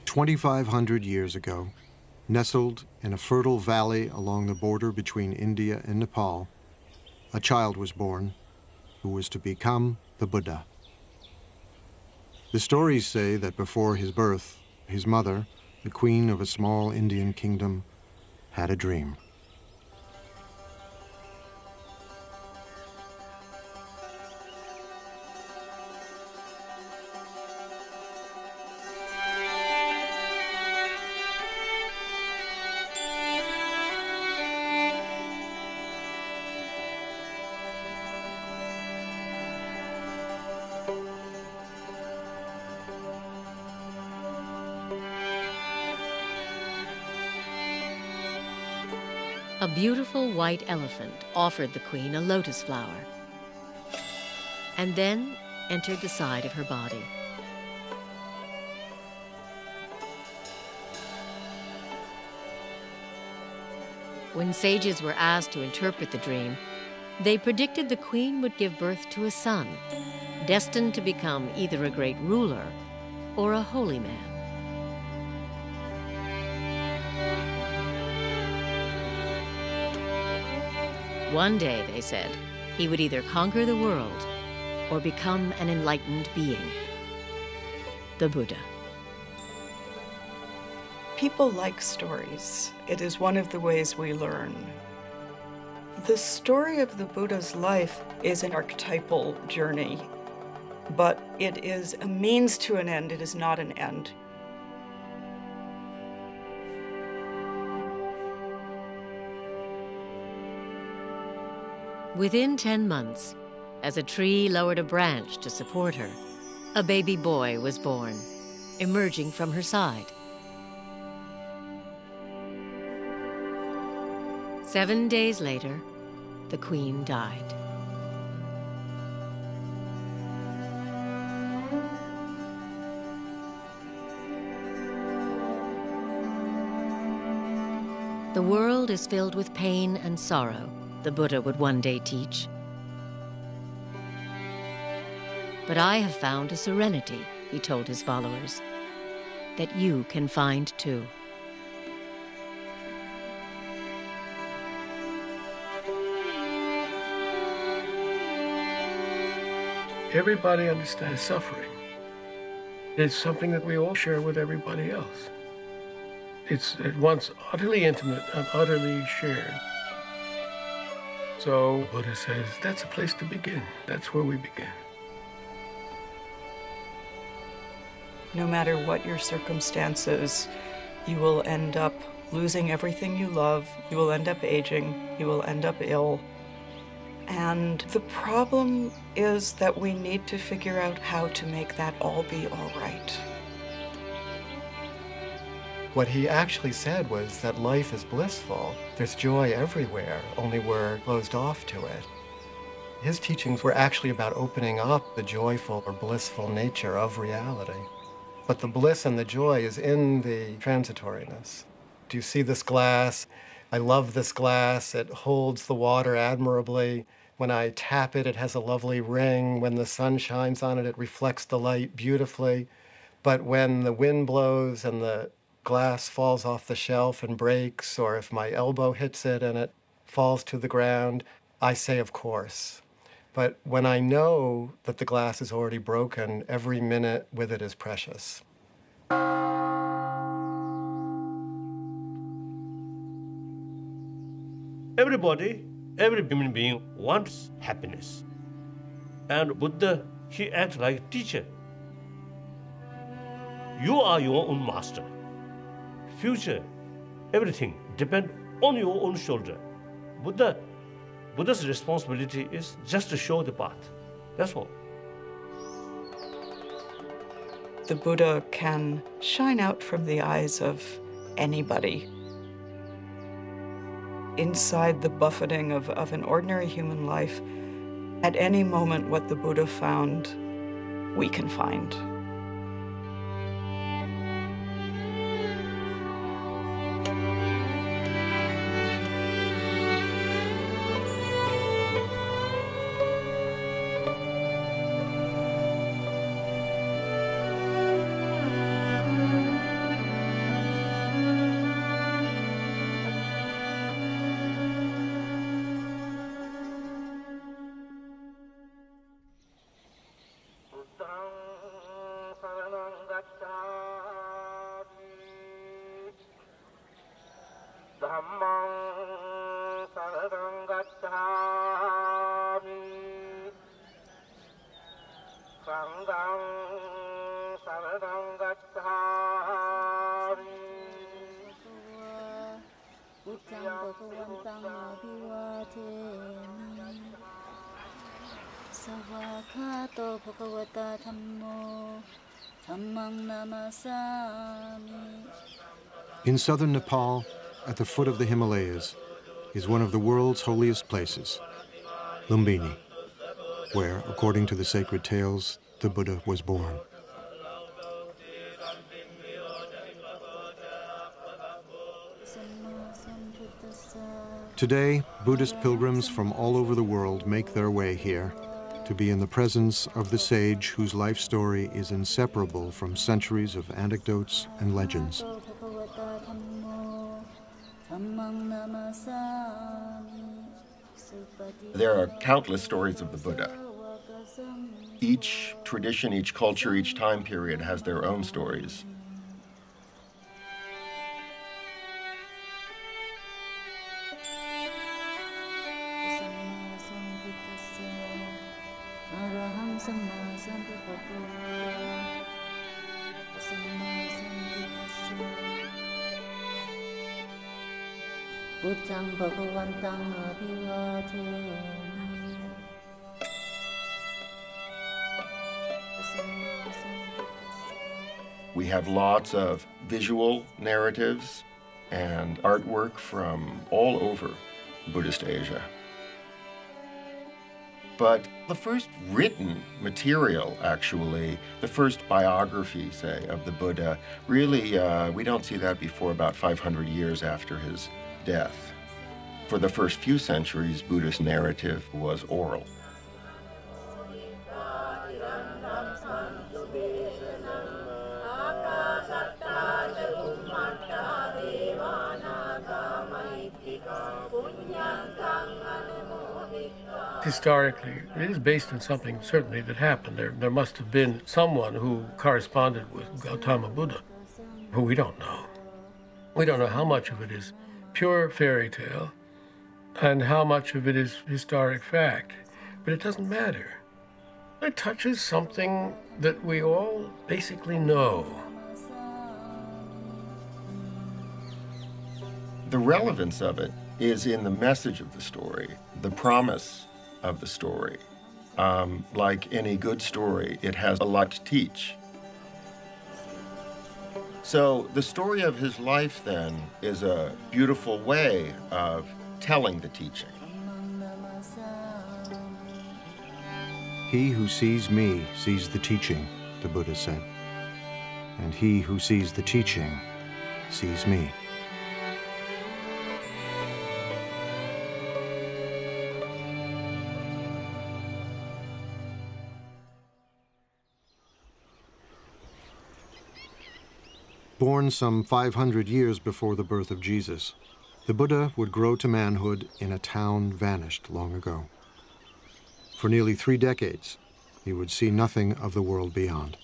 2,500 years ago, nestled in a fertile valley along the border between India and Nepal, a child was born who was to become the Buddha. The stories say that before his birth, his mother, the queen of a small Indian kingdom, had a dream. A beautiful white elephant offered the queen a lotus flower and then entered the side of her body. When sages were asked to interpret the dream, they predicted the queen would give birth to a son, destined to become either a great ruler or a holy man. One day, they said, he would either conquer the world or become an enlightened being, the Buddha. People like stories. It is one of the ways we learn. The story of the Buddha's life is an archetypal journey, but it is a means to an end. It is not an end. Within 10 months, as a tree lowered a branch to support her, a baby boy was born, emerging from her side. 7 days later, the queen died. The world is filled with pain and sorrow, the Buddha would one day teach. But I have found a serenity, he told his followers, that you can find too. Everybody understands suffering. It's something that we all share with everybody else. It's at once utterly intimate and utterly shared. So the Buddha says, that's a place to begin. That's where we begin. No matter what your circumstances, you will end up losing everything you love. You will end up aging. You will end up ill. And the problem is that we need to figure out how to make that all be all right. What he actually said was that life is blissful. There's joy everywhere, only we're closed off to it. His teachings were actually about opening up the joyful or blissful nature of reality. But the bliss and the joy is in the transitoriness. Do you see this glass? I love this glass. It holds the water admirably. When I tap it, it has a lovely ring. When the sun shines on it, it reflects the light beautifully. But when the wind blows and the glass falls off the shelf and breaks, or if my elbow hits it and it falls to the ground, I say, of course. But when I know that the glass is already broken, every minute with it is precious. Everybody, every human being wants happiness. And Buddha, he acts like a teacher. You are your own master. Future, everything depends on your own shoulder. Buddha's responsibility is just to show the path. That's all. The Buddha can shine out from the eyes of anybody. Inside the buffeting of an ordinary human life, at any moment what the Buddha found, we can find. In southern Nepal, at the foot of the Himalayas, is one of the world's holiest places, Lumbini, where, according to the sacred tales, the Buddha was born. Today, Buddhist pilgrims from all over the world make their way here to be in the presence of the sage whose life story is inseparable from centuries of anecdotes and legends. There are countless stories of the Buddha. Each tradition, each culture, each time period has their own stories. We have lots of visual narratives and artwork from all over Buddhist Asia. But the first written material, actually, the first biography, say, of the Buddha, really, we don't see that before about 500 years after his death. For the first few centuries, Buddhist narrative was oral. Historically, it is based on something certainly that happened. There must have been someone who corresponded with Gautama Buddha, who we don't know. We don't know how much of it is pure fairy tale and how much of it is historic fact. But it doesn't matter. It touches something that we all basically know. The relevance of it is in the message of the story, the promise of the story. Like any good story, it has a lot to teach. So the story of his life, then, is a beautiful way of telling the teaching. He who sees me sees the teaching, the Buddha said. And he who sees the teaching sees me. Born some 500 years before the birth of Jesus, the Buddha would grow to manhood in a town vanished long ago. For nearly 3 decades, he would see nothing of the world beyond.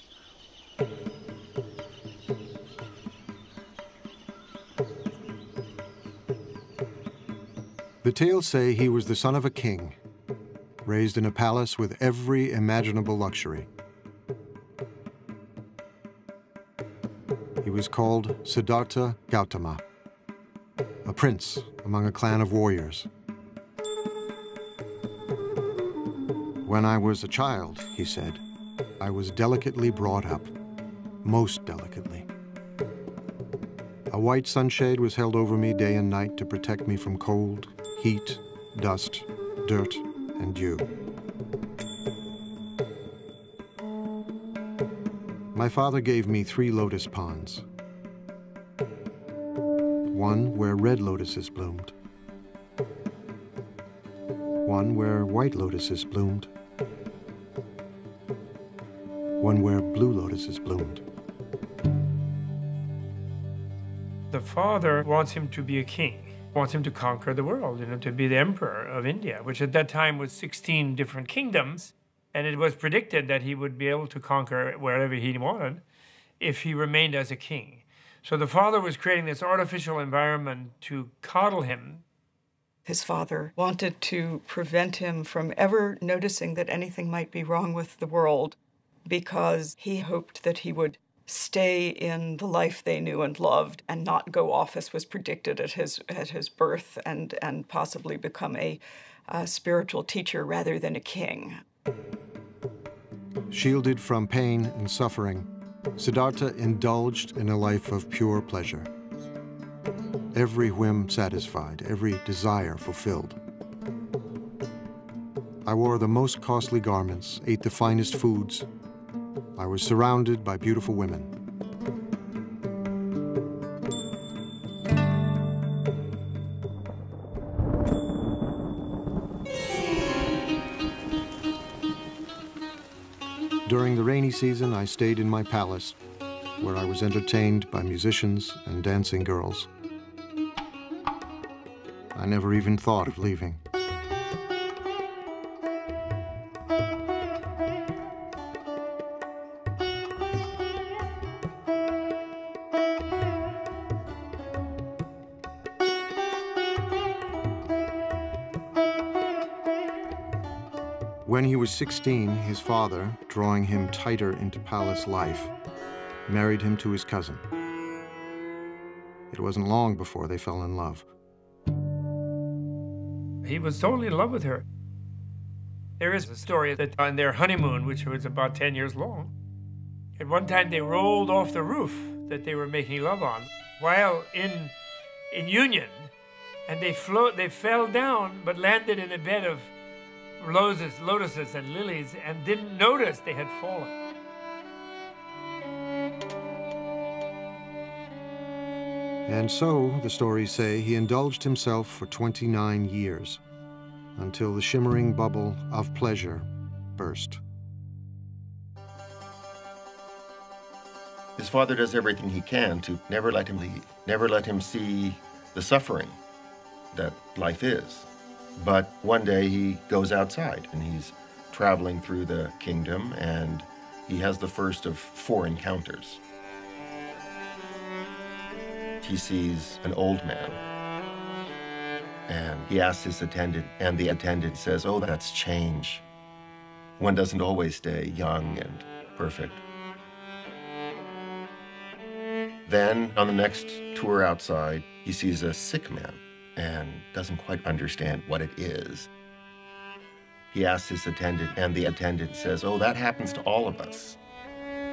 The tales say he was the son of a king, raised in a palace with every imaginable luxury. He was called Siddhartha Gautama, a prince among a clan of warriors. When I was a child, he said, I was delicately brought up, most delicately. A white sunshade was held over me day and night to protect me from cold, heat, dust, dirt, and dew. My father gave me 3 lotus ponds. One where red lotuses bloomed. One where white lotuses bloomed. One where blue lotuses bloomed. The father wants him to be a king, wants him to conquer the world, to be the emperor of India, which at that time was 16 different kingdoms. And it was predicted that he would be able to conquer wherever he wanted if he remained as a king. So the father was creating this artificial environment to coddle him. His father wanted to prevent him from ever noticing that anything might be wrong with the world, because he hoped that he would stay in the life they knew and loved and not go off as was predicted at his birth and possibly become a spiritual teacher rather than a king. Shielded from pain and suffering, Siddhartha indulged in a life of pure pleasure. Every whim satisfied, every desire fulfilled. I wore the most costly garments, ate the finest foods. I was surrounded by beautiful women. During the rainy season, I stayed in my palace, where I was entertained by musicians and dancing girls. I never even thought of leaving. When he was 16, his father, drawing him tighter into palace life, married him to his cousin. It wasn't long before they fell in love. He was totally in love with her. There is a story that on their honeymoon, which was about 10 years long, at one time they rolled off the roof that they were making love on while in union, and they fell down but landed in a bed of lotuses and lilies and didn't notice they had fallen. And so, the stories say, he indulged himself for 29 years, until the shimmering bubble of pleasure burst. His father does everything he can to never let him leave, never let him see the suffering that life is. But one day he goes outside and he's traveling through the kingdom and he has the first of 4 encounters. He sees an old man and he asks his attendant, and the attendant says, "Oh, that's change. One doesn't always stay young and perfect." Then on the next tour outside, he sees a sick man and doesn't quite understand what it is. He asks his attendant, and the attendant says, "Oh, that happens to all of us."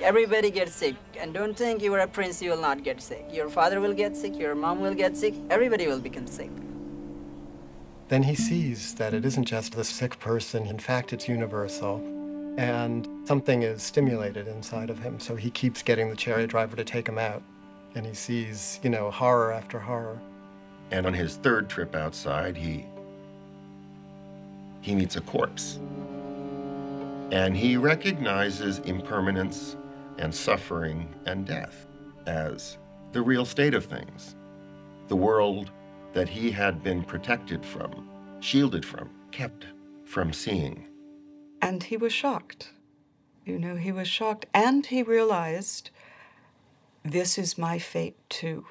Everybody gets sick, and don't think you are a prince, you will not get sick. Your father will get sick, your mom will get sick, everybody will become sick. Then he sees that it isn't just the sick person, in fact, it's universal. And something is stimulated inside of him, so he keeps getting the chariot driver to take him out. And he sees, horror after horror. And on his 3rd trip outside, he meets a corpse. And he recognizes impermanence and suffering and death as the real state of things. The world that he had been protected from, shielded from, kept from seeing. And he was shocked. He was shocked. And he realized, this is my fate too.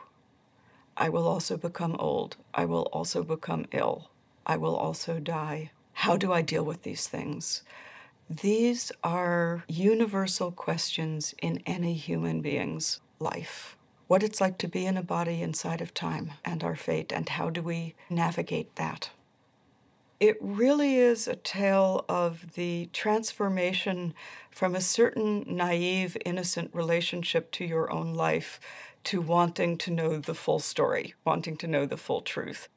I will also become old. I will also become ill. I will also die. How do I deal with these things? These are universal questions in any human being's life. What it's like to be in a body inside of time and our fate, and how do we navigate that? It really is a tale of the transformation from a certain naive, innocent relationship to your own life to wanting to know the full story, wanting to know the full truth.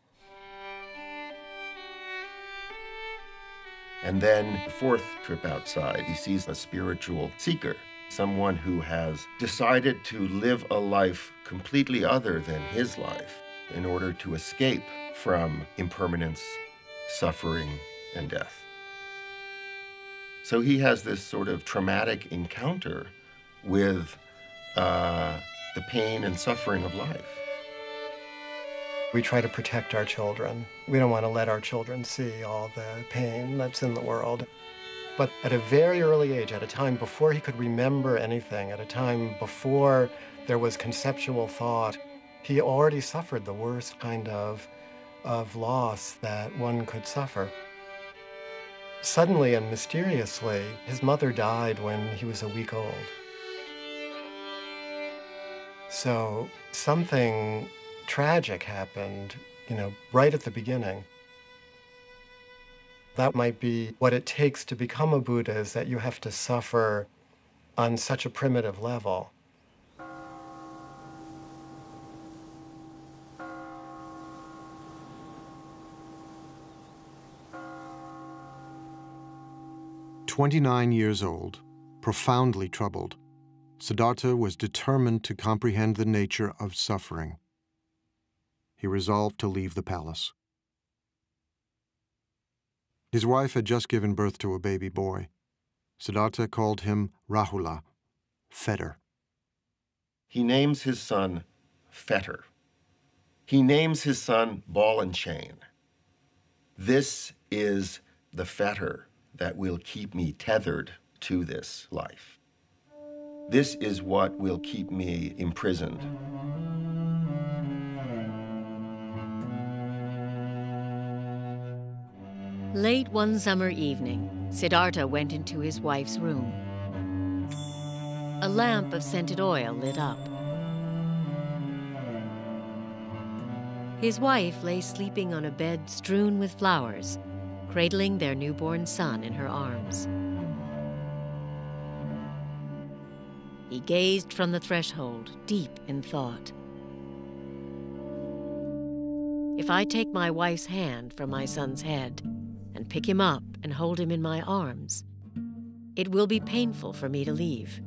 And then the 4th trip outside, he sees a spiritual seeker, someone who has decided to live a life completely other than his life in order to escape from impermanence, suffering, and death. So he has this sort of traumatic encounter with the pain and suffering of life. We try to protect our children. We don't want to let our children see all the pain that's in the world. But at a very early age, at a time before he could remember anything, at a time before there was conceptual thought, he already suffered the worst kind of loss that one could suffer. Suddenly and mysteriously, his mother died when he was a week old. So something tragic happened, right at the beginning. That might be what it takes to become a Buddha, is that you have to suffer on such a primitive level. "29 years old, profoundly troubled, Siddhartha was determined to comprehend the nature of suffering. He resolved to leave the palace. His wife had just given birth to a baby boy. Siddhartha called him Rahula, fetter. He names his son Fetter. He names his son Ball and Chain. This is the fetter that will keep me tethered to this life. This is what will keep me imprisoned. Late one summer evening, Siddhartha went into his wife's room. A lamp of scented oil lit up. His wife lay sleeping on a bed strewn with flowers, cradling their newborn son in her arms. He gazed from the threshold, deep in thought. If I take my wife's hand from my son's head and pick him up and hold him in my arms, it will be painful for me to leave.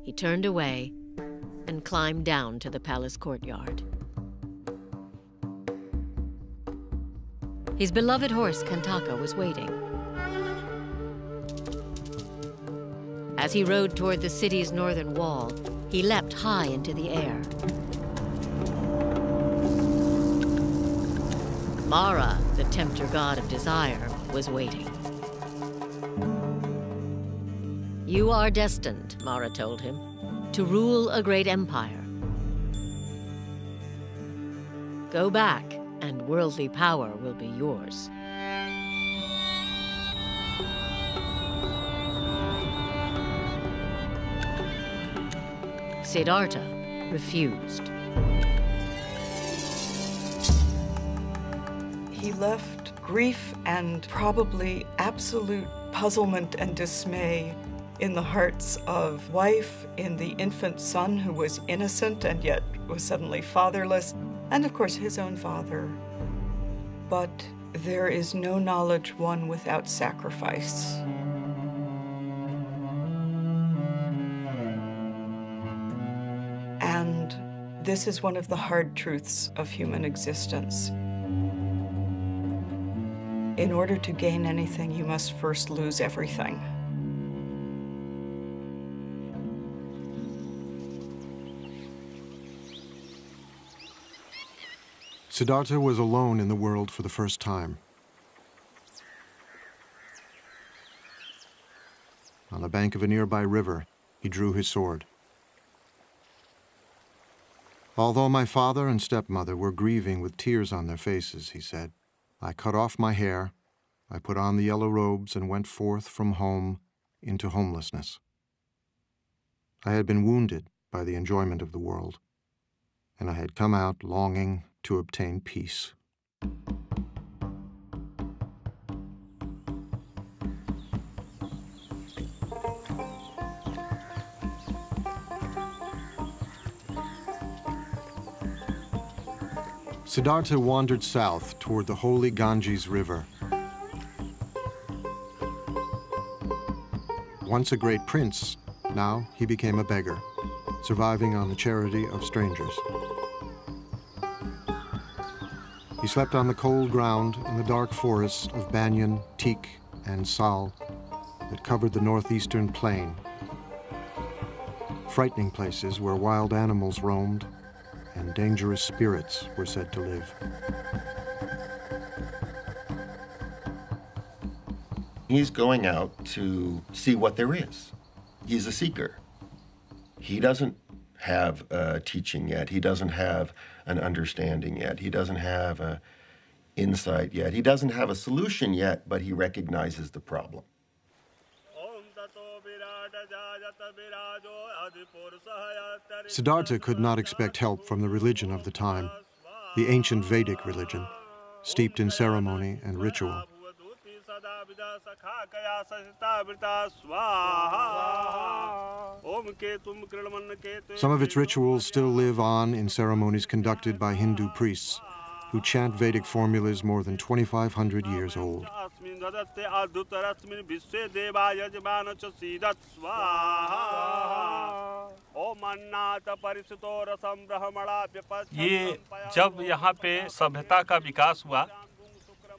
He turned away and climbed down to the palace courtyard. His beloved horse, Kantaka, was waiting. As he rode toward the city's northern wall, he leapt high into the air. Mara, the tempter god of desire, was waiting. You are destined, Mara told him, to rule a great empire. Go back, and worldly power will be yours. Siddhartha refused. He left grief and probably absolute puzzlement and dismay in the hearts of wife, in the infant son who was innocent and yet was suddenly fatherless, and of course his own father. But there is no knowledge won without sacrifice. And this is one of the hard truths of human existence. In order to gain anything, you must first lose everything. Siddhartha was alone in the world for the first time. On the bank of a nearby river, he drew his sword. Although my father and stepmother were grieving with tears on their faces, he said, I cut off my hair, I put on the yellow robes and went forth from home into homelessness. I had been wounded by the enjoyment of the world, and I had come out longing to obtain peace. Siddhartha wandered south toward the holy Ganges River. Once a great prince, now he became a beggar, surviving on the charity of strangers. He slept on the cold ground in the dark forests of banyan, teak, and sal that covered the northeastern plain, frightening places where wild animals roamed and dangerous spirits were said to live. He's going out to see what there is. He's a seeker. He doesn't have a teaching yet. He doesn't have an understanding yet. He doesn't have an insight yet. He doesn't have a solution yet, but he recognizes the problem. Siddhartha could not expect help from the religion of the time, the ancient Vedic religion, steeped in ceremony and ritual. Some of its rituals still live on in ceremonies conducted by Hindu priests who chant Vedic formulas more than 2,500 years old. ये जब यहाँ पे सभ्यता का विकास हुआ,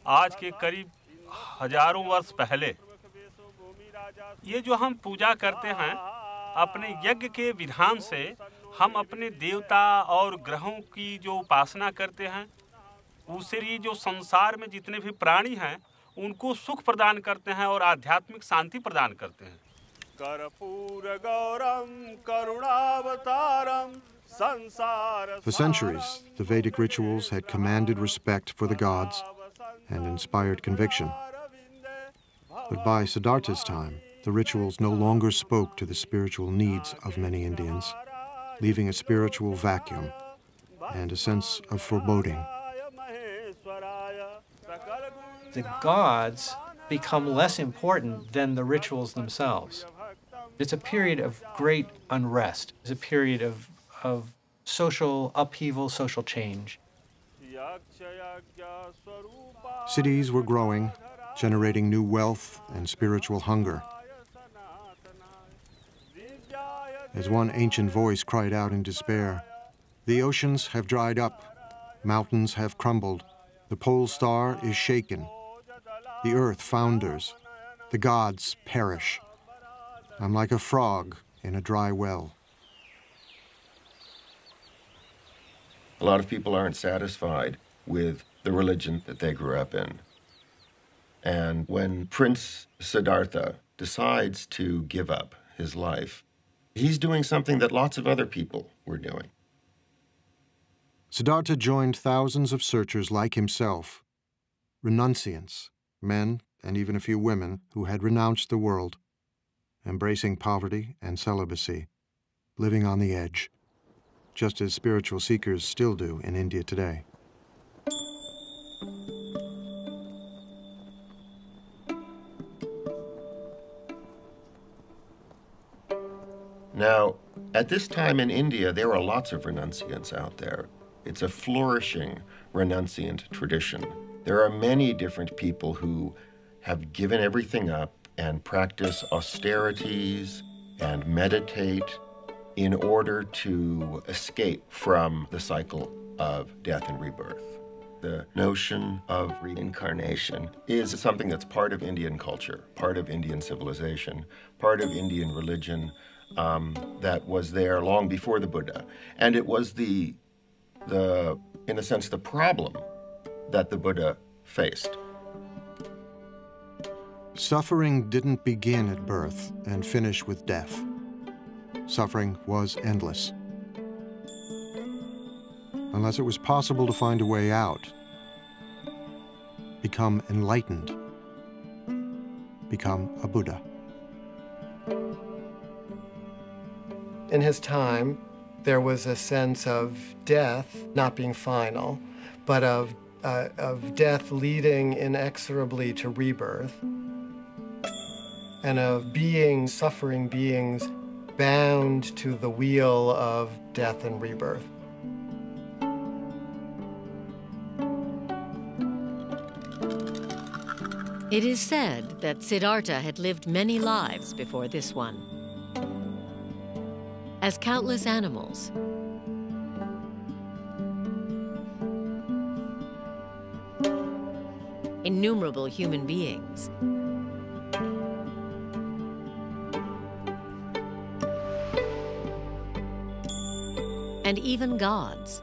आज के करीब हजारों वर्ष पहले, ये जो हम पूजा करते हैं, अपने यज्ञ के विधान से हम अपने देवता और ग्रहों की जो उपासना करते हैं, उससे ये जो संसार में जितने भी प्राणी हैं, उनको सुख प्रदान करते हैं और आध्यात्मिक शांति प्रदान करते हैं। For centuries, the Vedic rituals had commanded respect for the gods and inspired conviction. But by Siddhartha's time, the rituals no longer spoke to the spiritual needs of many Indians, leaving a spiritual vacuum and a sense of foreboding. The gods become less important than the rituals themselves. It's a period of great unrest. It's a period of social upheaval, social change. Cities were growing, generating new wealth and spiritual hunger. As one ancient voice cried out in despair, "The oceans have dried up, mountains have crumbled, the pole star is shaken, the earth founders, the gods perish. I'm like a frog in a dry well." A lot of people aren't satisfied with the religion that they grew up in. And when Prince Siddhartha decides to give up his life, he's doing something that lots of other people were doing. Siddhartha joined thousands of searchers like himself, renunciants, men and even a few women who had renounced the world, embracing poverty and celibacy, living on the edge, just as spiritual seekers still do in India today. Now, at this time in India, there are lots of renunciants out there. It's a flourishing renunciant tradition. There are many different people who have given everything up and practice austerities and meditate in order to escape from the cycle of death and rebirth. The notion of reincarnation is something that's part of Indian culture, part of Indian civilization, part of Indian religion, that was there long before the Buddha. And it was in a sense, the problem that the Buddha faced. Suffering didn't begin at birth and finish with death. Suffering was endless. Unless it was possible to find a way out, become enlightened, become a Buddha. In his time, there was a sense of death not being final, but of death leading inexorably to rebirth, and of suffering beings bound to the wheel of death and rebirth. It is said that Siddhartha had lived many lives before this one. As countless animals, innumerable human beings, and even gods.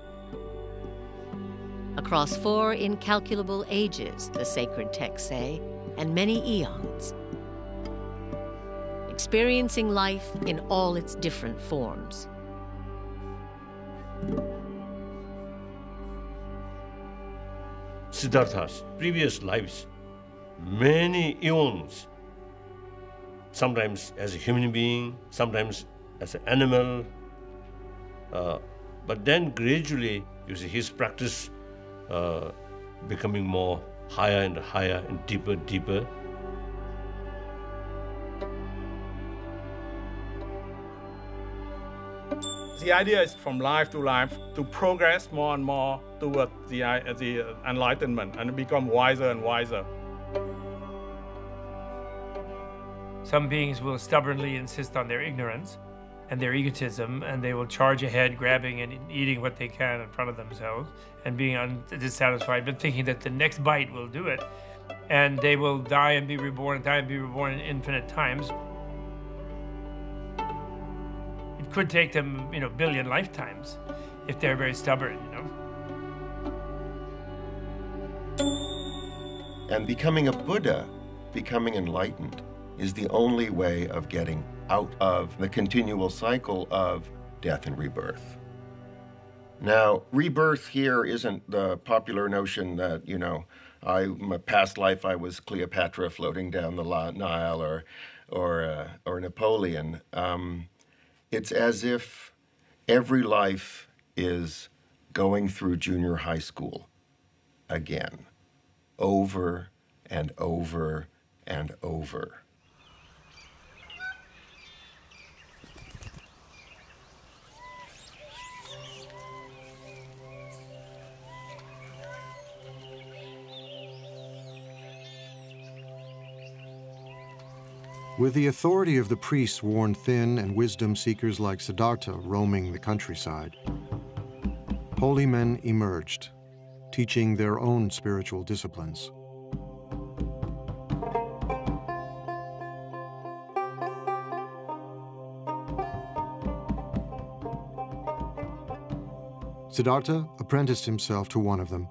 Across 4 incalculable ages, the sacred texts say, and many eons. experiencing life in all its different forms. Siddhartha's previous lives, many eons, sometimes as a human being, sometimes as an animal, but then gradually you see his practice becoming more higher and higher and deeper, deeper. The idea is from life to life to progress more and more toward the enlightenment and become wiser and wiser. Some beings will stubbornly insist on their ignorance and their egotism, and they will charge ahead, grabbing and eating what they can in front of themselves and being dissatisfied, but thinking that the next bite will do it. And they will die and be reborn, die and be reborn in infinite times. It could take them, billion lifetimes if they're very stubborn, And becoming a Buddha, becoming enlightened, is the only way of getting out of the continual cycle of death and rebirth. Now, rebirth here isn't the popular notion that, my past life I was Cleopatra floating down the Nile or Napoleon. It's as if every life is going through junior high school again, over and over and over. With the authority of the priests worn thin and wisdom seekers like Siddhartha roaming the countryside, holy men emerged, teaching their own spiritual disciplines. Siddhartha apprenticed himself to one of them,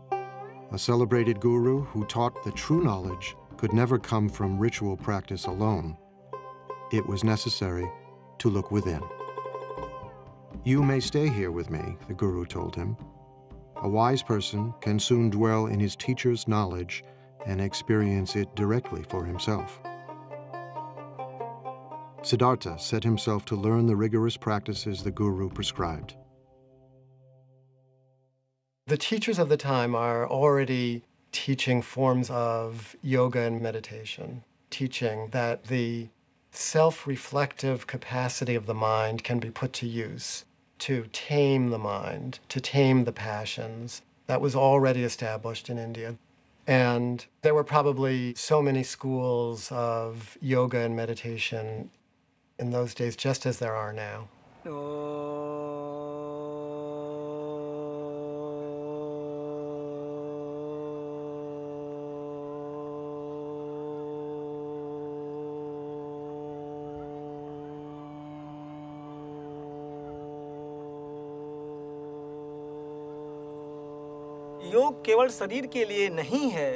a celebrated guru who taught that true knowledge could never come from ritual practice alone. It was necessary to look within. "You may stay here with me," the guru told him. "A wise person can soon dwell in his teacher's knowledge and experience it directly for himself." Siddhartha set himself to learn the rigorous practices the guru prescribed. The teachers of the time are already teaching forms of yoga and meditation, teaching that the self-reflective capacity of the mind can be put to use to tame the mind, to tame the passions. That was already established in India. And there were probably so many schools of yoga and meditation in those days, just as there are now. योग केवल शरीर के लिए नहीं है।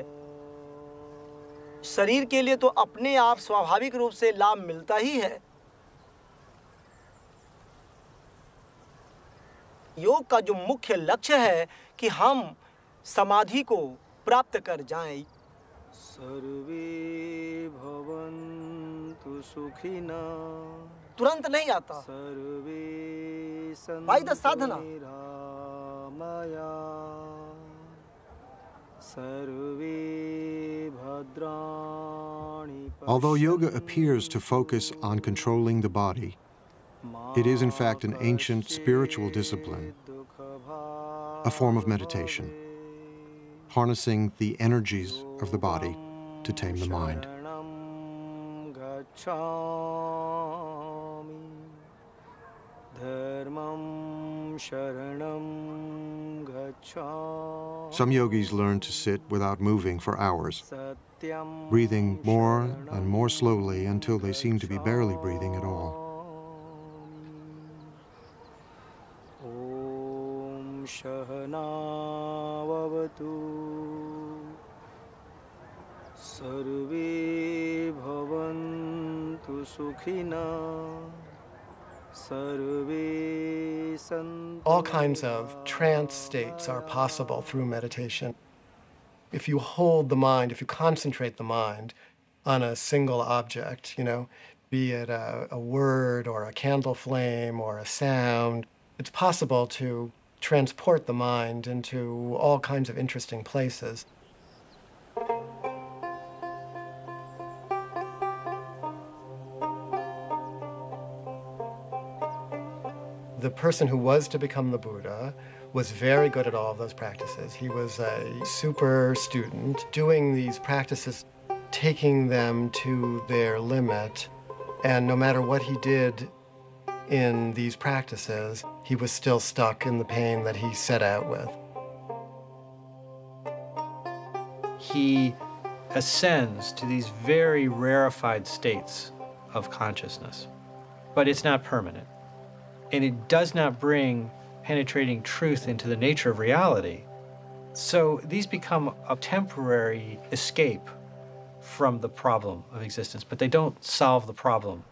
शरीर के लिए तो अपने आप स्वाभाविक रूप से लाभ मिलता ही है। योग का जो मुख्य लक्ष्य है कि हम समाधि को प्राप्त कर जाएं। सर्वे भवन्तु सुखिना तुरंत नहीं आता। सर्वे by the sadhana. Although yoga appears to focus on controlling the body, it is in fact an ancient spiritual discipline, a form of meditation, harnessing the energies of the body to tame the mind. Some yogis learn to sit without moving for hours, breathing more and more slowly until they seem to be barely breathing at all. सर्वे भवन्तु All kinds of trance states are possible through meditation. If you hold the mind, if you concentrate the mind on a single object, be it a word or a candle flame or a sound, it's possible to transport the mind into all kinds of interesting places. The person who was to become the Buddha was very good at all of those practices. He was a super student, doing these practices, taking them to their limit, and no matter what he did in these practices, he was still stuck in the pain that he set out with. He ascends to these very rarefied states of consciousness, but it's not permanent. And it does not bring penetrating truth into the nature of reality. So these become a temporary escape from the problem of existence, but they don't solve the problem.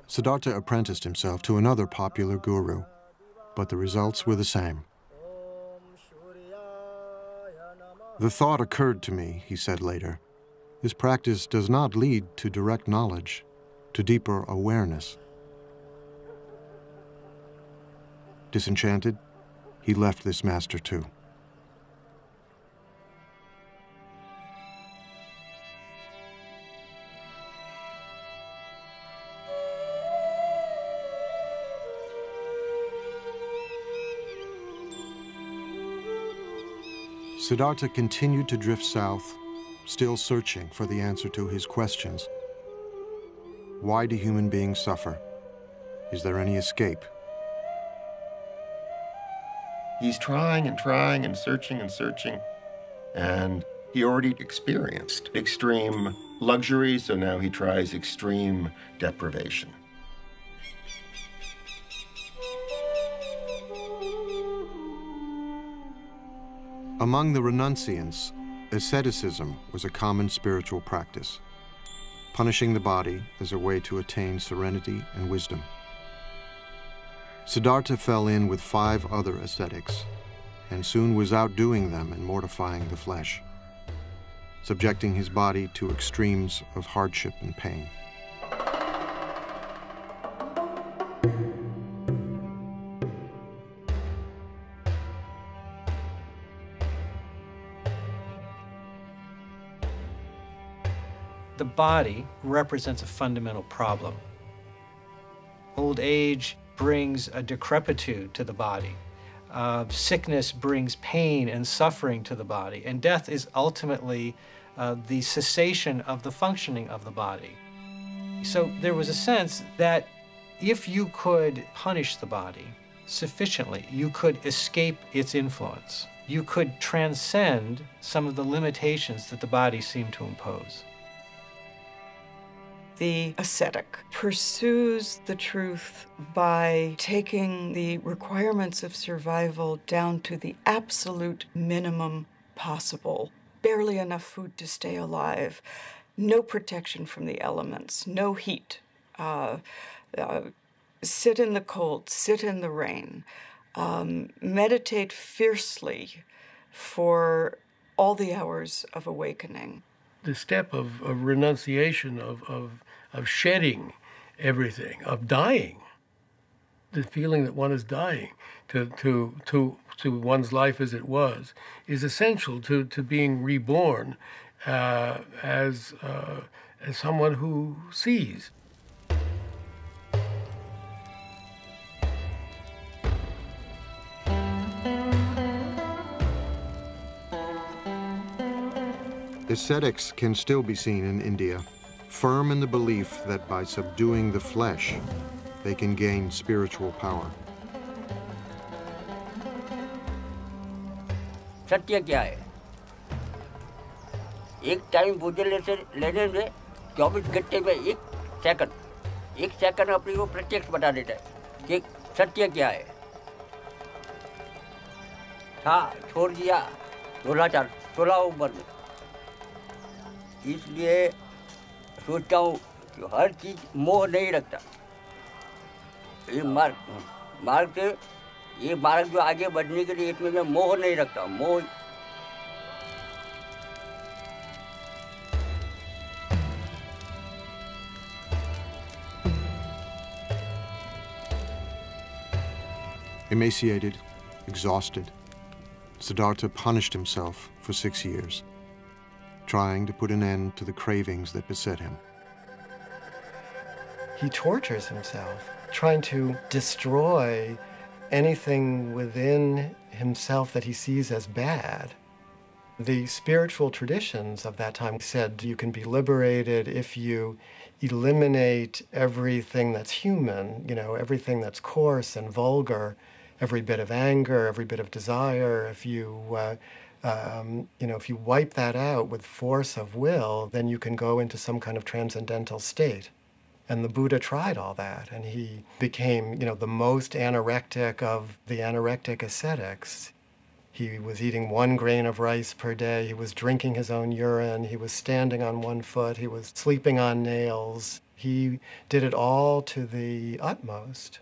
Siddhartha apprenticed himself to another popular guru, but the results were the same. The thought occurred to me, he said later, this practice does not lead to direct knowledge, to deeper awareness. Disenchanted, he left this master too. Siddhartha continued to drift south, still searching for the answer to his questions. Why do human beings suffer? Is there any escape? He's trying and trying and searching, and he already experienced extreme luxury, so now he tries extreme deprivation. Among the renunciants, asceticism was a common spiritual practice, punishing the body as a way to attain serenity and wisdom. Siddhartha fell in with 5 other ascetics, and soon was outdoing them in mortifying the flesh, subjecting his body to extremes of hardship and pain. The body represents a fundamental problem. Old age brings a decrepitude to the body. Sickness brings pain and suffering to the body. And death is ultimately the cessation of the functioning of the body. So there was a sense that if you could punish the body sufficiently, you could escape its influence. You could transcend some of the limitations that the body seemed to impose. The ascetic pursues the truth by taking the requirements of survival down to the absolute minimum possible. Barely enough food to stay alive, no protection from the elements, no heat. Sit in the cold, sit in the rain. Meditate fiercely for all the hours of awakening. The step of renunciation, of shedding everything, of dying, the feeling that one is dying to one's life as it was, is essential to being reborn as someone who sees. Ascetics can still be seen in India, firm in the belief that by subduing the flesh, they can gain spiritual power. सत्य क्या है? एक time बुझने से लेने में 24 घंटे में एक सेकंड अपने को प्रत्यक्ष बता देता है कि सत्य क्या है. था छोड़ दिया 16 उम्र में। इसलिए सोचता हूँ कि हर चीज मोह नहीं रखता। ये मार्ग जो आगे बढ़ने के लिए इसमें मैं मोह नहीं रखता। मोह Emaciated, exhausted, Siddhartha punished himself for 6 years, trying to put an end to the cravings that beset him. He tortures himself, trying to destroy anything within himself that he sees as bad. The spiritual traditions of that time said you can be liberated if you eliminate everything that's human, everything that's coarse and vulgar, every bit of anger, every bit of desire. If you wipe that out with force of will, then you can go into some kind of transcendental state. And the Buddha tried all that, and he became, the most anorectic of the anorectic ascetics. He was eating 1 grain of rice per day. He was drinking his own urine. He was standing on 1 foot. He was sleeping on nails. He did it all to the utmost.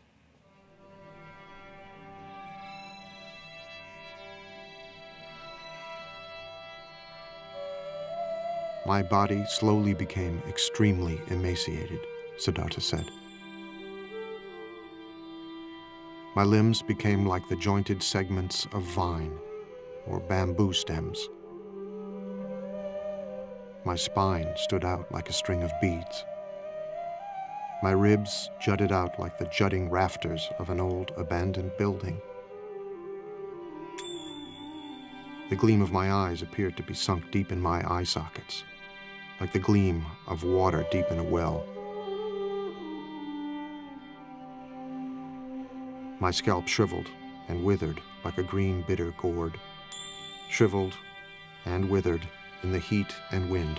My body slowly became extremely emaciated, Siddhartha said. My limbs became like the jointed segments of vine or bamboo stems. My spine stood out like a string of beads. My ribs jutted out like the jutting rafters of an old abandoned building. The gleam of my eyes appeared to be sunk deep in my eye sockets, like the gleam of water deep in a well. My scalp shriveled and withered like a green bitter gourd, shriveled and withered in the heat and wind.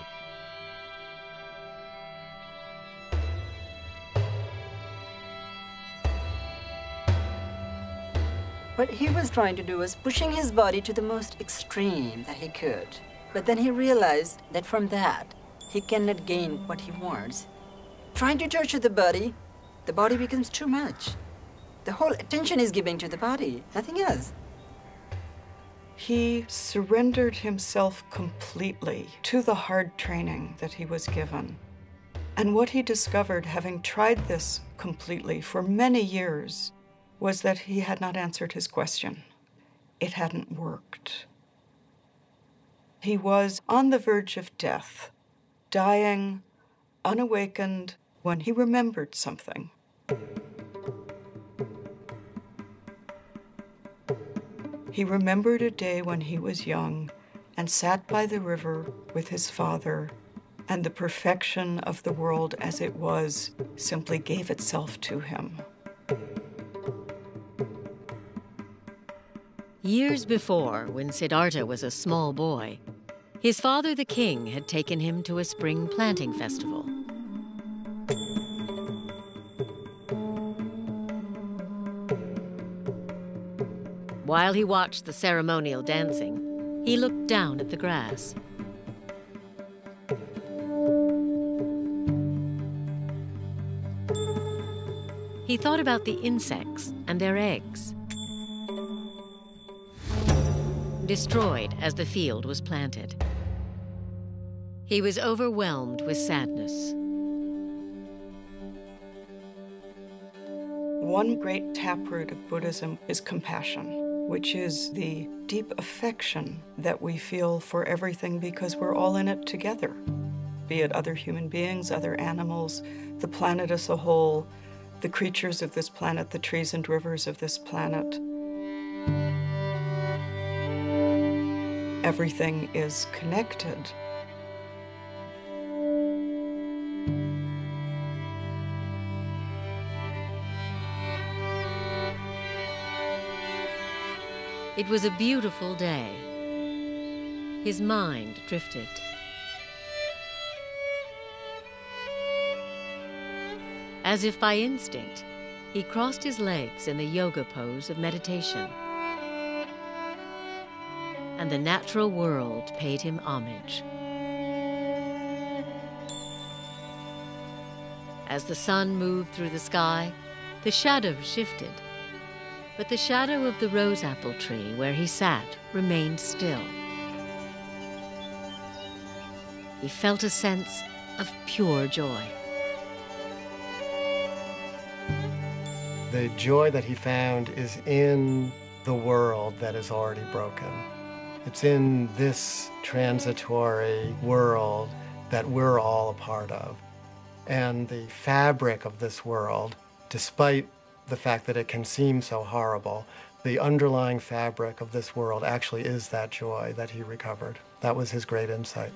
What he was trying to do was pushing his body to the most extreme that he could. But then he realized that from that, he cannot gain what he wants. Trying to torture the body becomes too much. The whole attention is given to the body, nothing else. He surrendered himself completely to the hard training that he was given. And what he discovered, having tried this completely for many years, was that he had not answered his question. It hadn't worked. He was on the verge of death, dying, unawakened, when he remembered something. He remembered a day when he was young and sat by the river with his father, and the perfection of the world as it was simply gave itself to him. Years before, when Siddhartha was a small boy, his father, the king, had taken him to a spring planting festival. While he watched the ceremonial dancing, he looked down at the grass. He thought about the insects and their eggs, destroyed as the field was planted. He was overwhelmed with sadness. One great taproot of Buddhism is compassion, which is the deep affection that we feel for everything because we're all in it together, be it other human beings, other animals, the planet as a whole, the creatures of this planet, the trees and rivers of this planet. Everything is connected. It was a beautiful day. His mind drifted. As if by instinct, he crossed his legs in the yoga pose of meditation. and the natural world paid him homage. As the sun moved through the sky, the shadows shifted, but the shadow of the rose apple tree where he sat remained still. He felt a sense of pure joy. The joy that he found is in the world that is already broken. It's in this transitory world that we're all a part of. And the fabric of this world, despite the fact that it can seem so horrible, the underlying fabric of this world actually is that joy that he recovered. That was his great insight.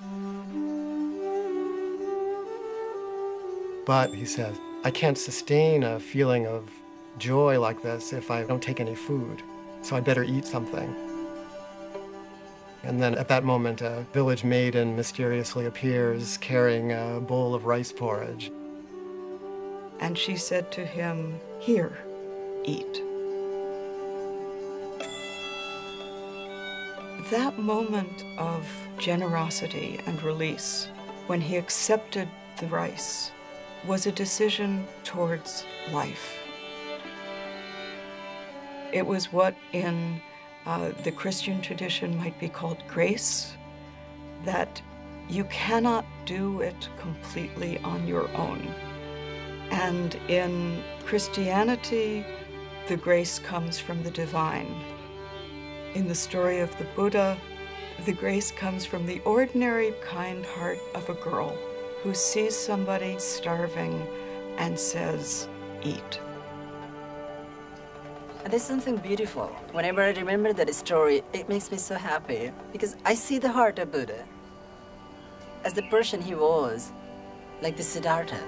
But, he says, I can't sustain a feeling of joy like this if I don't take any food, so I better eat something. And then at that moment, a village maiden mysteriously appears carrying a bowl of rice porridge. And she said to him, "Here, eat." That moment of generosity and release, when he accepted the rice, was a decision towards life. It was what in the Christian tradition might be called grace, that you cannot do it completely on your own. And in Christianity, the grace comes from the divine. In the story of the Buddha, the grace comes from the ordinary kind heart of a girl who sees somebody starving and says, "Eat." There's something beautiful. Whenever I remember that story, it makes me so happy because I see the heart of Buddha as the person he was, like the Siddhartha.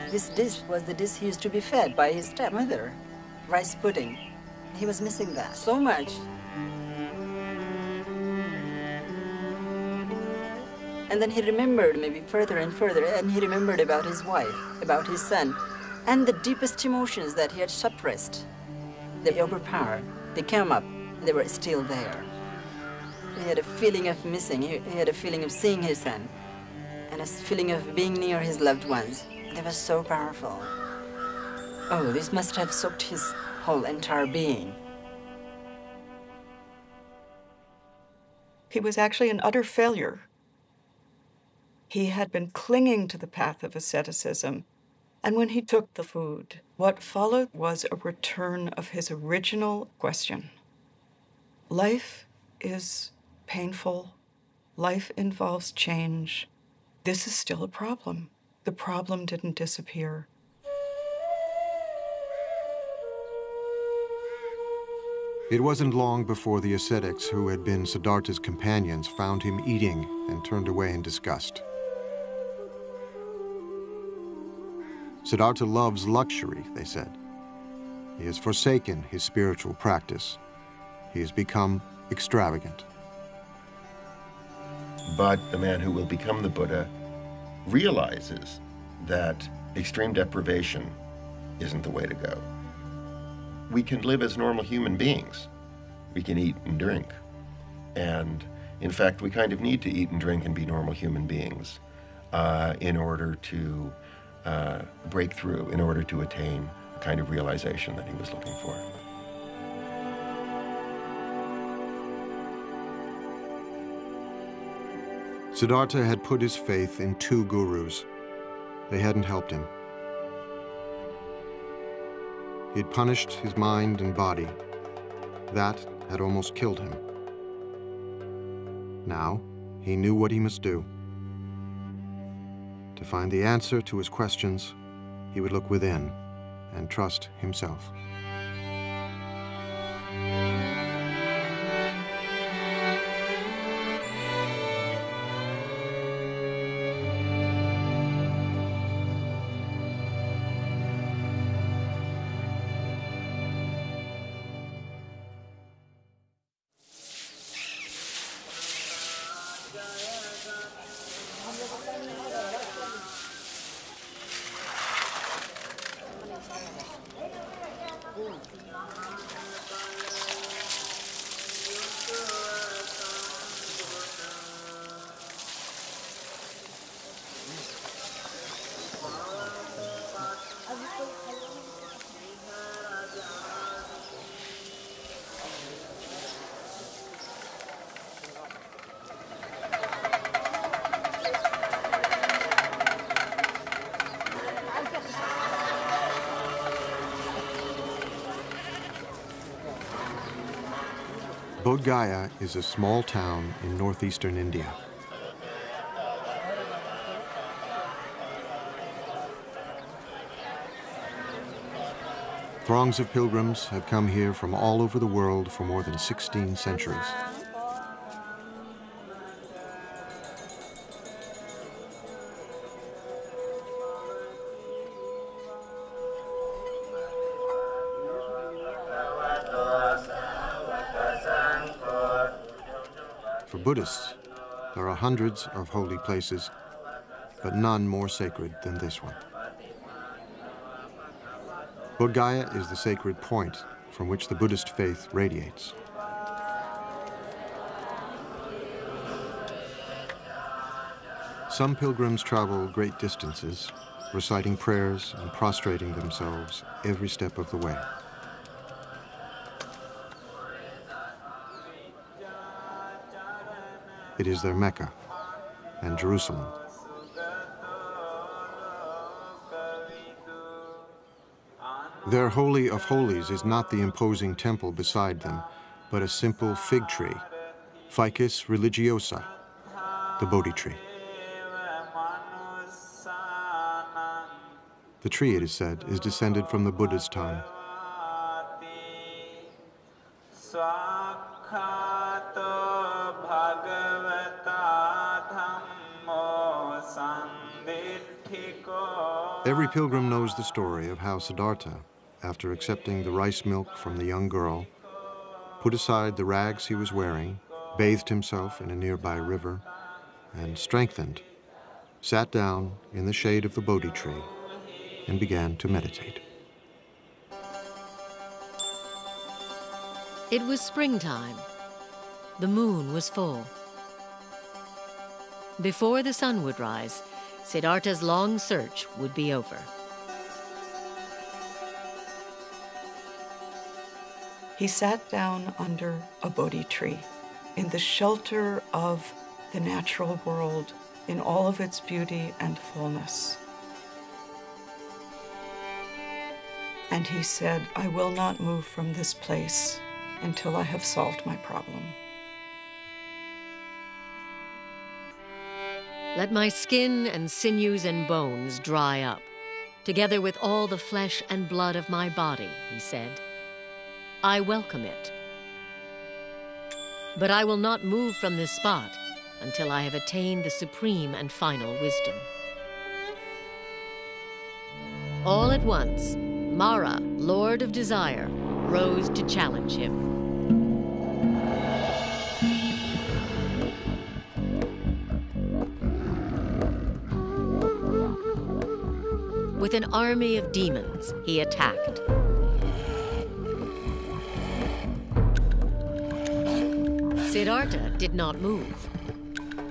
This dish was the dish he used to be fed by his stepmother, rice pudding. He was missing that so much. And then he remembered maybe further and further, and he remembered about his wife, about his son, and the deepest emotions that he had suppressed. They overpowered. They came up, and they were still there. He had a feeling of missing. He had a feeling of seeing his son, and a feeling of being near his loved ones. They were so powerful. Oh, this must have soaked his whole entire being. He was actually an utter failure. He had been clinging to the path of asceticism, and when he took the food, what followed was a return of his original question. Life is painful. Life involves change. This is still a problem. The problem didn't disappear. It wasn't long before the ascetics who had been Siddhartha's companions found him eating and turned away in disgust. Siddhartha loves luxury, they said. He has forsaken his spiritual practice. He has become extravagant. But the man who will become the Buddha realizes that extreme deprivation isn't the way to go. We can live as normal human beings. We can eat and drink. And in fact, we kind of need to eat and drink and be normal human beings in order to break through, in order to attain the kind of realization that he was looking for. Siddhartha had put his faith in 2 gurus. They hadn't helped him. He had punished his mind and body. That had almost killed him. Now, he knew what he must do. To find the answer to his questions, he would look within and trust himself. Bodh Gaya is a small town in northeastern India. Throngs of pilgrims have come here from all over the world for more than 16 centuries. For Buddhists, there are hundreds of holy places, but none more sacred than this one. Bodh Gaya is the sacred point from which the Buddhist faith radiates. Some pilgrims travel great distances, reciting prayers and prostrating themselves every step of the way. It is their Mecca and Jerusalem. Their Holy of Holies is not the imposing temple beside them, but a simple fig tree, Ficus religiosa, the Bodhi tree. The tree, it is said, is descended from the Buddha's time. Every pilgrim knows the story of how Siddhartha, after accepting the rice milk from the young girl, put aside the rags he was wearing, bathed himself in a nearby river, and strengthened, sat down in the shade of the Bodhi tree and began to meditate. It was springtime. The moon was full. Before the sun would rise, Siddhartha's long search would be over. He sat down under a Bodhi tree in the shelter of the natural world in all of its beauty and fullness. And he said, "I will not move from this place until I have solved my problem." Let my skin and sinews and bones dry up, together with all the flesh and blood of my body, he said. I welcome it. But I will not move from this spot until I have attained the supreme and final wisdom. All at once, Mara, Lord of Desire, rose to challenge him. With an army of demons, he attacked. Siddhartha did not move,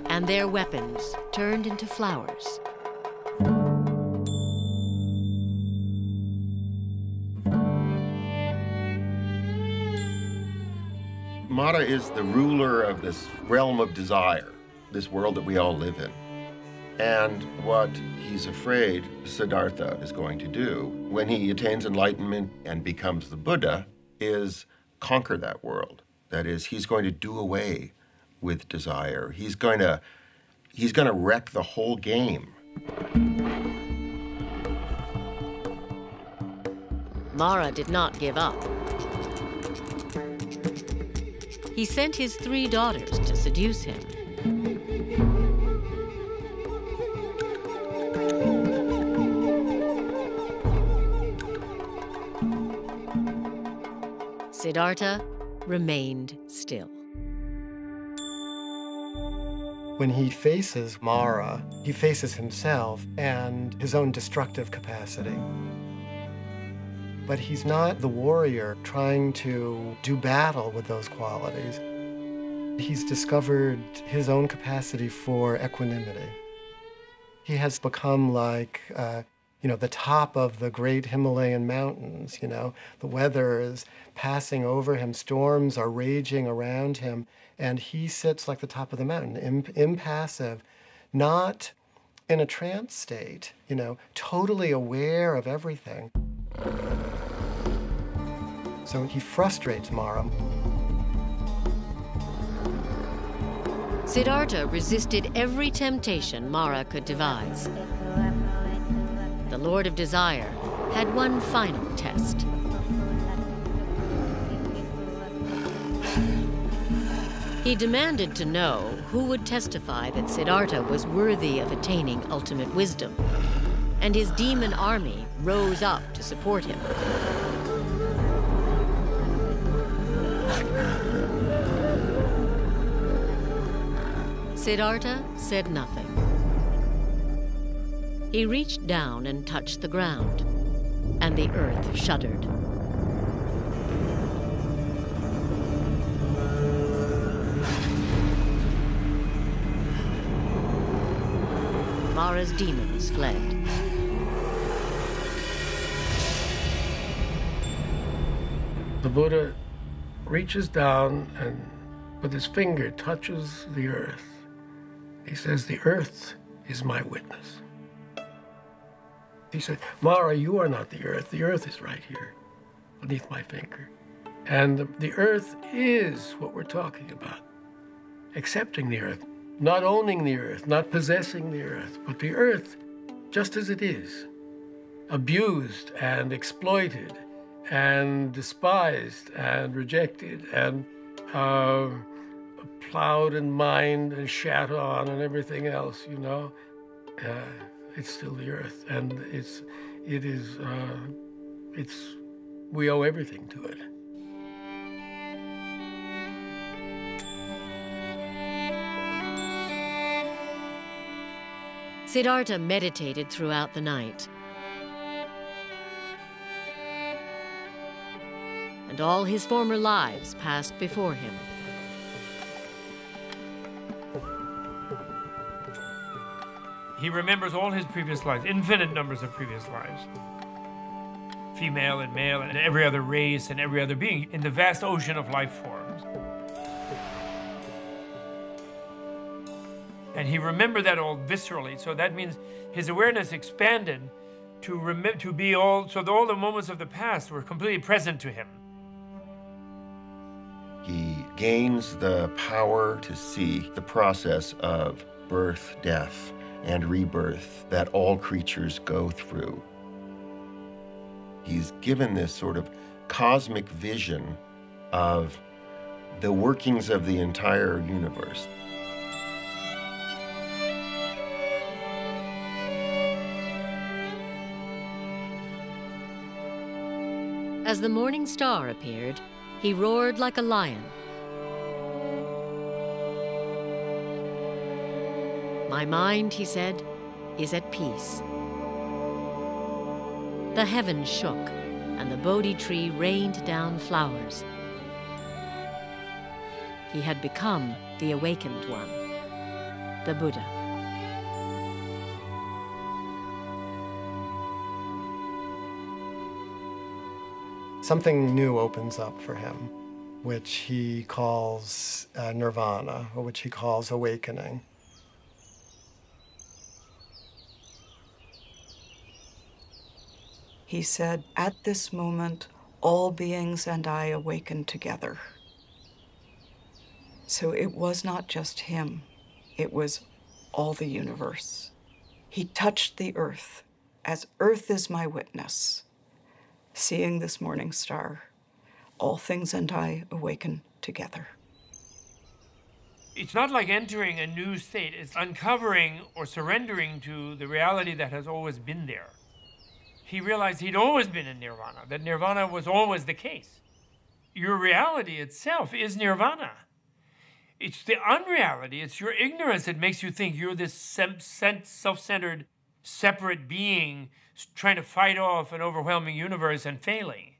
and their weapons turned into flowers. Mara is the ruler of this realm of desire, this world that we all live in. And what he's afraid Siddhartha is going to do when he attains enlightenment and becomes the Buddha is conquer that world. That is, he's going to do away with desire. He's going to wreck the whole game. Mara did not give up. He sent his 3 daughters to seduce him. Siddhartha remained still. When he faces Mara, he faces himself and his own destructive capacity. But he's not the warrior trying to do battle with those qualities. He's discovered his own capacity for equanimity. He has become like, the top of the great Himalayan mountains, The weather is passing over him, storms are raging around him, and he sits like the top of the mountain, impassive, not in a trance state, totally aware of everything. So he frustrates Mara. Siddhartha resisted every temptation Mara could devise. The Lord of Desire had one final test. He demanded to know who would testify that Siddhartha was worthy of attaining ultimate wisdom, and his demon army rose up to support him. Siddhartha said nothing. He reached down and touched the ground, and the earth shuddered. Mara's demons fled. The Buddha reaches down and with his finger touches the earth. He says, "The earth is my witness." He said, "Mara, you are not the earth. The earth is right here beneath my finger. And the earth is what we're talking about. Accepting the earth, not owning the earth, not possessing the earth, but the earth just as it is, abused and exploited and despised and rejected and plowed and mined and shat on and everything else, you know. It's still the earth, and we owe everything to it." Siddhartha meditated throughout the night, and all his former lives passed before him. He remembers all his previous lives, infinite numbers of previous lives. Female and male and every other race and every other being in the vast ocean of life forms. And he remembered that all viscerally, so that means his awareness expanded to be all, so that all the moments of the past were completely present to him. He gains the power to see the process of birth, death, and rebirth that all creatures go through. He's given this sort of cosmic vision of the workings of the entire universe. As the morning star appeared, he roared like a lion. "My mind," he said, "is at peace." The heavens shook, and the Bodhi tree rained down flowers. He had become the awakened one, the Buddha. Something new opens up for him, which he calls nirvana, or which he calls awakening. He said, "At this moment, all beings and I awaken together." So it was not just him, it was all the universe. He touched the earth, as earth is my witness. Seeing this morning star, all things and I awaken together. It's not like entering a new state, it's uncovering or surrendering to the reality that has always been there. He realized he'd always been in nirvana, that nirvana was always the case. Your reality itself is nirvana. It's the unreality, it's your ignorance that makes you think you're this self-centered, separate being trying to fight off an overwhelming universe and failing.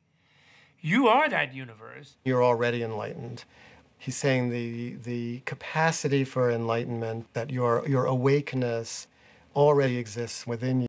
You are that universe. You're already enlightened. He's saying the capacity for enlightenment, that your awakeness already exists within you.